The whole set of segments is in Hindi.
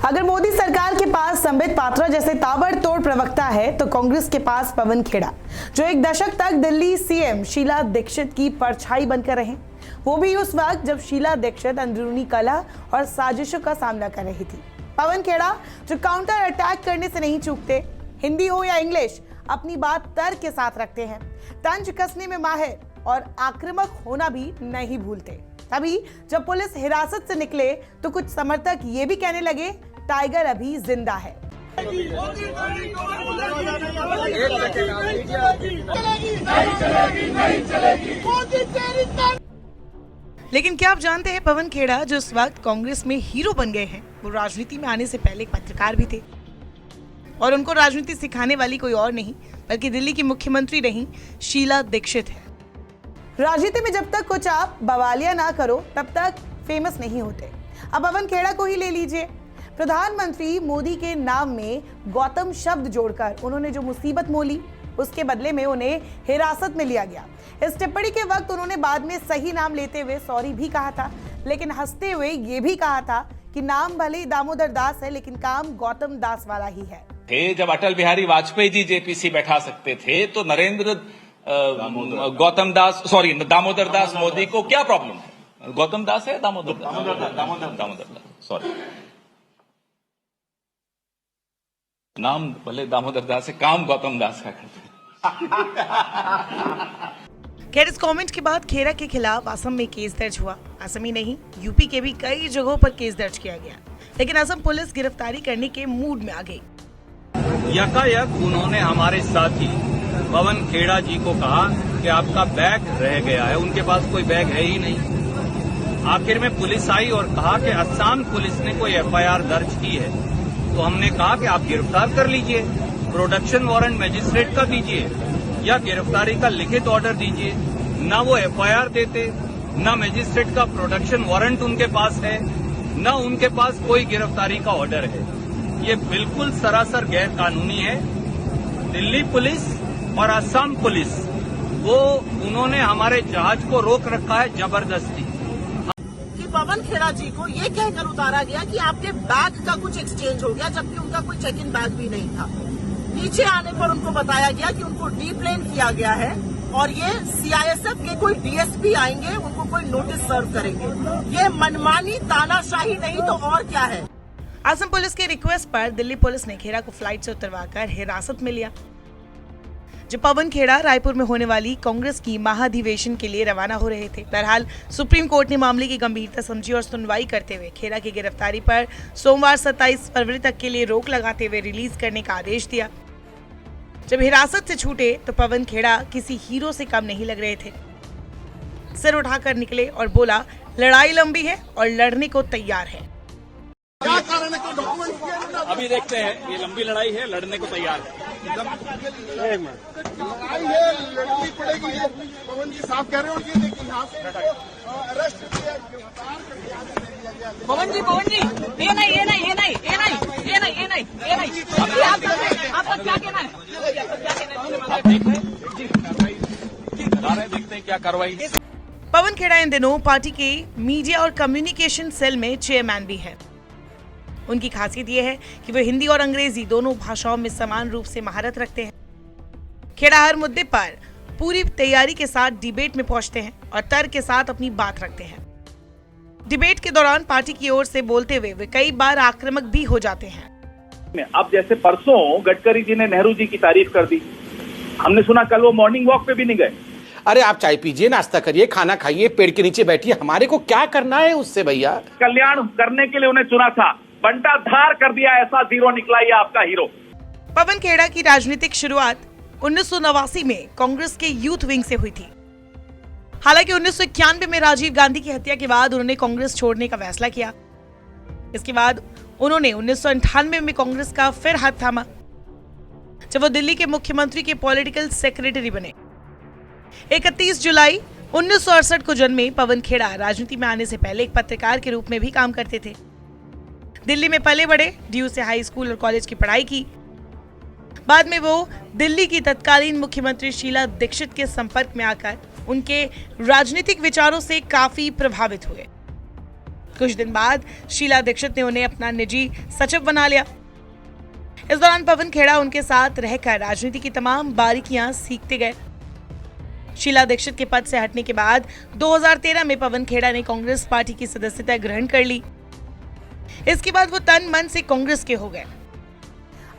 अगर मोदी सरकार के पास संबित पात्रा जैसे ताबड़तोड़ प्रवक्ता है तो कांग्रेस के पास पवन खेड़ा, जो एक दशक तक दिल्ली सीएम शीला दीक्षित की परछाई बनकर रहे, वो भी उस वक्त जब शीला दीक्षित अंदरूनी कलह और साजिशों का सामना कर रही थी। पवन खेड़ा जो काउंटर अटैक करने से नहीं चूकते, हिंदी हो या इंग्लिश, अपनी बात तर्क के साथ रखते हैं, तंज कसने में माहिर और आक्रामक होना भी नहीं भूलते। तभी जब पुलिस हिरासत से निकले तो कुछ समर्थक ये भी कहने लगे, टाइगर अभी जिंदा है। लेकिन क्या आप जानते हैं, पवन खेड़ा जो इस वक्त कांग्रेस में हीरो बन गए हैं, वो राजनीति में आने से पहले एक पत्रकार भी थे और उनको राजनीति सिखाने वाली कोई और नहीं बल्कि दिल्ली की मुख्यमंत्री रही शीला दीक्षित है। राजनीति में जब तक कुछ आप बवालिया ना करो तब तक फेमस नहीं होते। अब पवन खेड़ा को ही ले लीजिए। प्रधानमंत्री मोदी के नाम में गौतम शब्द जोड़कर उन्होंने जो मुसीबत मोली, उसके बदले में उन्हें हिरासत में लिया गया। इस टिप्पणी के वक्त उन्होंने बाद में सही नाम लेते हुए सॉरी भी कहा था, लेकिन हंसते हुए ये भी कहा था कि नाम भले दामोदर दास है लेकिन काम गौतम दास वाला ही है। जब अटल बिहारी वाजपेयी जी जेपीसी बैठा सकते थे तो नरेंद्र दामोदर दास मोदी को क्या प्रॉब्लम है? गौतम दास है दामोदर दास, सॉरी, नाम भले दामोदर दास है, काम गौतम दास का करते हैं। खैर, इस कमेंट के बाद खेड़ा के खिलाफ असम में केस दर्ज हुआ। असम ही नहीं, यूपी के भी कई जगहों पर केस दर्ज किया गया, लेकिन असम पुलिस गिरफ्तारी करने के मूड में आ गई। यकायक उन्होंने हमारे साथी पवन खेड़ा जी को कहा कि आपका बैग रह गया है, उनके पास कोई बैग है ही नहीं। आखिर में पुलिस आई और कहा कि असम पुलिस ने कोई एफआईआर दर्ज की है, तो हमने कहा कि आप गिरफ्तार कर लीजिए, प्रोडक्शन वारंट मजिस्ट्रेट का दीजिए या गिरफ्तारी का लिखित ऑर्डर दीजिए। न वो एफआईआर देते, न मजिस्ट्रेट का प्रोडक्शन वारंट उनके पास है, न उनके पास कोई गिरफ्तारी का ऑर्डर है। ये बिल्कुल सरासर गैर कानूनी है। दिल्ली पुलिस और असम पुलिस उन्होंने हमारे जहाज को रोक रखा है जबरदस्ती। कि पवन खेड़ा जी को ये कहकर उतारा गया कि आपके बैग का कुछ एक्सचेंज हो गया, जबकि उनका कोई चेक इन बैग भी नहीं था। नीचे आने पर उनको बताया गया कि उनको डीप्लेन किया गया है और ये सीआईएसएफ के कोई डीएसपी आएंगे, उनको कोई नोटिस सर्व करेंगे। ये मनमानी तानाशाही नहीं तो और क्या है। असम पुलिस के रिक्वेस्ट पर दिल्ली पुलिस ने खेड़ा को फ्लाइट से उतरवाकर हिरासत में लिया। जब पवन खेड़ा रायपुर में होने वाली कांग्रेस की महाधिवेशन के लिए रवाना हो रहे थे। बहरहाल सुप्रीम कोर्ट ने मामले की गंभीरता समझी और सुनवाई करते हुए खेड़ा की गिरफ्तारी पर सोमवार 27 फरवरी तक के लिए रोक लगाते हुए रिलीज करने का आदेश दिया। जब हिरासत से छूटे तो पवन खेड़ा किसी हीरो से कम नहीं लग रहे थे। सिर उठाकर निकले और बोला, लड़ाई लंबी है और लड़ने को तैयार है। क्या कारण है? डॉक्यूमेंट अभी देखते हैं, ये लंबी लड़ाई है, लड़ने को तैयार है। लड़ाई है, लड़नी पड़ेगी। ये पवन जी साफ कह रहे हो। ये देखिए यहाँ से अरेस्ट किया, गिरफ्तार करके यहाँ से ले लिया गया। पवन जी ये नहीं आपका क्या कहना है? देखते हैं क्या कार्रवाई। पवन खेड़ा इन दिनों पार्टी के मीडिया और कम्युनिकेशन सेल में चेयरमैन भी है। उनकी खासियत यह है कि वे हिंदी और अंग्रेजी दोनों भाषाओं में समान रूप से महारत रखते हैं। खेड़ा हर मुद्दे पर पूरी तैयारी के साथ डिबेट में पहुंचते हैं और तर्क के साथ अपनी बात रखते हैं। डिबेट के दौरान पार्टी की ओर से बोलते हुए वे कई बार आक्रामक भी हो जाते हैं। अब जैसे परसों गडकरी जी ने नेहरू जी की तारीफ कर दी, हमने सुना कल वो मॉर्निंग वॉक पे भी नहीं गए। अरे आप चाय पीजिए, नाश्ता करिए, खाना खाइए, पेड़ के नीचे बैठिए, हमारे को क्या करना है उससे भैया। कल्याण करने के लिए उन्हें चुना था, बंटा धार कर दिया, ऐसा जीरो निकला ये आपका हीरो। पवन खेड़ा की राजनीतिक शुरुआत 1989 में कांग्रेस के यूथ विंग से हुई थी। हालांकि 1991 में राजीव गांधी की हत्या के बाद उन्होंने कांग्रेस छोड़ने का फैसला किया। इसके बाद उन्होंने 1998 में कांग्रेस का फिर हाथ थामा, जब वो दिल्ली के मुख्यमंत्री के पॉलिटिकल सेक्रेटरी बने। 31 जुलाई 1968 को जन्मे पवन खेड़ा राजनीति में आने से पहले एक पत्रकार के रूप में भी काम करते थे। दिल्ली में पले बड़े, डीयू से हाई स्कूल और कॉलेज की पढ़ाई की। बाद में वो दिल्ली की तत्कालीन मुख्यमंत्री शीला दीक्षित के संपर्क में आकर उनके राजनीतिक विचारों से काफी प्रभावित हुए। कुछ दिन बाद शीला दीक्षित ने उन्हें अपना निजी सचिव बना लिया। इस दौरान पवन खेड़ा उनके साथ रहकर राजनीति की तमाम बारीकियां सीखते गए। शीला दीक्षित के पद से हटने के बाद 2013 में पवन खेड़ा ने कांग्रेस पार्टी की सदस्यता ग्रहण कर ली। इसके बाद वो तन मन से कांग्रेस के हो गए।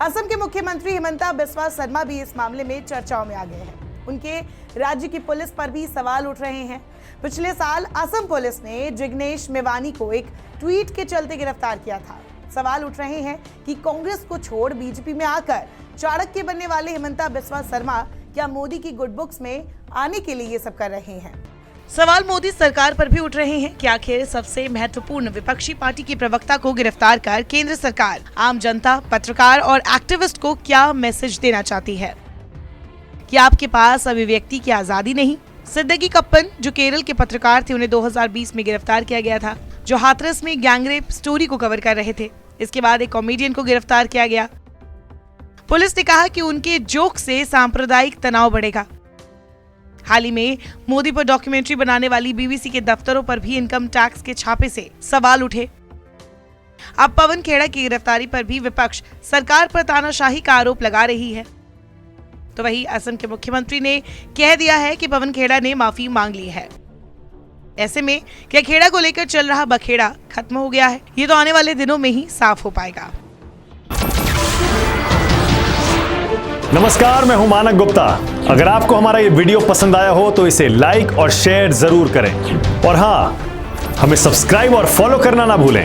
असम के मुख्यमंत्री हिमंता बिस्वा शर्मा भी इस मामले में चर्चाओं में आ गए हैं। उनके राज्य की पुलिस पर भी सवाल उठ रहे हैं। पिछले साल असम पुलिस ने जिग्नेश मेवानी को एक ट्वीट के चलते गिरफ्तार किया था। सवाल उठ रहे हैं कि कांग्रेस को छोड़ बीजेपी में आकर चाणक्य बनने वाले हिमंता बिस्वा शर्मा क्या मोदी की गुड बुक्स में आने के लिए ये सब कर रहे हैं। सवाल मोदी सरकार पर भी उठ रहे हैं कि आखिर सबसे महत्वपूर्ण विपक्षी पार्टी के प्रवक्ता को गिरफ्तार कर केंद्र सरकार आम जनता, पत्रकार और एक्टिविस्ट को क्या मैसेज देना चाहती है कि आपके पास अभिव्यक्ति की आजादी नहीं। सिद्दीकी कप्पन जो केरल के पत्रकार थे, उन्हें 2020 में गिरफ्तार किया गया था, जो हाथरस में गैंगरेप स्टोरी को कवर कर रहे थे। इसके बाद एक कॉमेडियन को गिरफ्तार किया गया। पुलिस ने कहा कि उनके जोक से सांप्रदायिक तनाव बढ़ेगा। हाल ही में मोदी पर डॉक्यूमेंट्री बनाने वाली बीबीसी के दफ्तरों पर भी इनकम टैक्स के छापे से सवाल उठे। अब पवन खेड़ा की गिरफ्तारी पर भी विपक्ष सरकार पर तानाशाही का आरोप लगा रही है। तो वहीं असम के मुख्यमंत्री ने कह दिया है कि पवन खेड़ा ने माफी मांग ली है। ऐसे में क्या खेड़ा को लेकर चल रहा बखेड़ा खत्म हो गया है? ये तो आने वाले दिनों में ही साफ हो पाएगा। नमस्कार, मैं हूं मानक गुप्ता। अगर आपको हमारा ये वीडियो पसंद आया हो तो इसे लाइक और शेयर जरूर करें, और हां, हमें सब्सक्राइब और फॉलो करना ना भूलें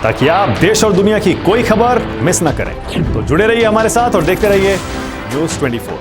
ताकि आप देश और दुनिया की कोई खबर मिस ना करें। तो जुड़े रहिए हमारे साथ और देखते रहिए News 24।